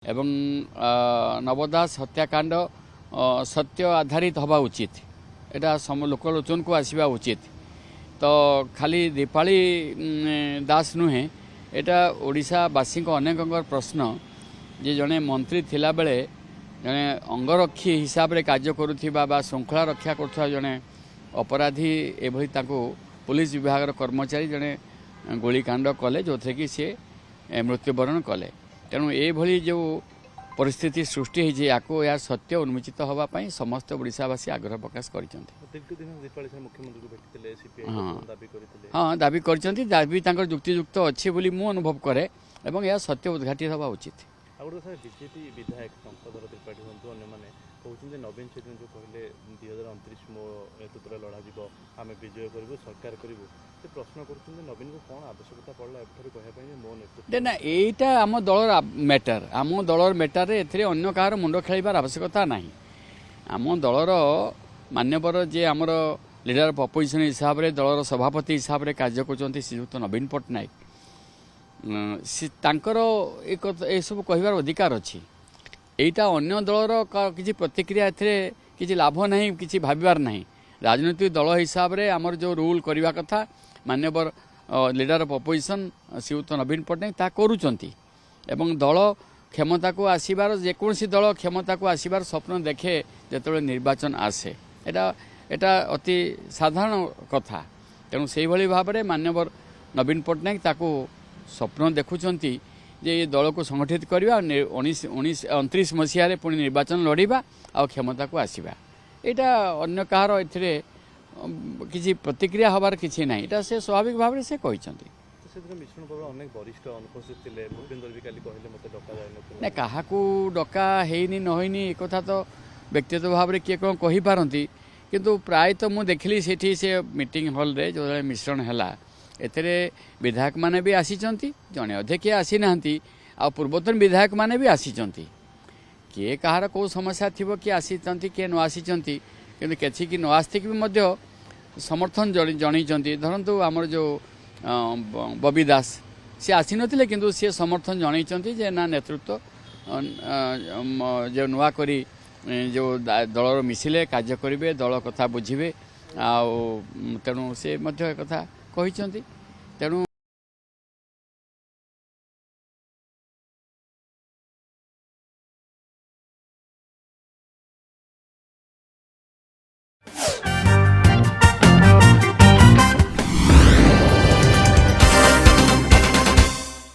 एवं नव दास हत्याकांड सत्य आधारित हवा उचित एटा लोकलोचन को आसवा उचित। तो खाली दीपाली दास नुहे एटा ओडिशावासी अनेक प्रश्न जे जड़े मंत्री थिला बेले जड़े अंगरक्षी हिसाब से कार्य करुवा श्रृंखला रक्षा करुवा जड़े अपराधी एभली पुलिस विभाग कर्मचारी जड़े गोलीकांड कले जो थे कि सी मृत्युवरण कले। तेणु ये जो परिस्थिति सृष्टि होती या सत्य उन्मोचित होगापी समस्त ओडिशावासी आग्रह प्रकाश कर। हाँ दाबी कर दाबी युक्तियुक्त अच्छी बोली मु अनुभव करे एवं यह सत्य उद्घाटित होगा उचित। बीजेपी विधायक शंकर त्रिपाठी हूँ कहते नवीन सेन जो कहले 2029 मो नेतृत्व लड़ा आम विजय करूँ सरकार करूँ प्रश्न कर नवीन को कौन आवश्यकता पड़ा कहना मो नेतृत्व ना यहीटा आम दलर मैटर आम दलर मैटर ए अन्य कहार मुंड खेलार आवश्यकता ना। आम दलर मान्यवर जे आमर लीडर ऑफ अपोजिशन हिसाब से दलर सभापति हिसाब से कार्य कर श्रीयुक्त नवीन पट्टनायक ए सब कहबार अधिकार अच्छी। यहीटा अन्य दलर किसी प्रतिक्रिया किसी लाभ ना कि भाबार ना। राजनीतिक दल हिसाब से आमर जो रूल करने कथा मान्यवर लीडर ऑफ अपोजिशन श्रीयुक्त नवीन पट्टनायक ता करुचंती एवं दल क्षमता को आसबार जेकोसी दल क्षमता को आसबार स्वप्न देखे जो निर्वाचन आसे एटा अति साधारण कथा। तेणु से भाव में मान्यवर नवीन पट्टनायक ताको स्वप्न देखुंट जे ये दल को संगठित करवा 29 मसीह पुणी निर्वाचन लड़वा आ क्षमता को आसवा यहाँ अन्य कहार ए किसी प्रतिक्रिया हबार किसी ना। यहाँ से स्वाभाविक भाव में से कहते ना क्या डका हैनी नहींनी एक तो व्यक्तिगत भाव में किए कौन कहीपारती किंतु प्रायतः मुझे देखली से मीटिंग हॉल रे जो मिश्रण है एथे विधायक माने भी आसीचंती जड़े अधे किए आसी ना आ पूर्वतन विधायक माने भी आसीचंती किए कहार कौ समस्या थी किए आसीचंती किए न आसीचंती किंतु किसी की न आस्तिक भी मध्य समर्थन जनईचंती। धरतु आमर जो बबी दास सी आसी नथिले किंतु सी समर्थन जनईचंती जे ना नेतृत्व जो नुआ करी जो दलर मिसिले कार्य करेंगे दल कथा बुझे तेणु से कथा कहते तेणु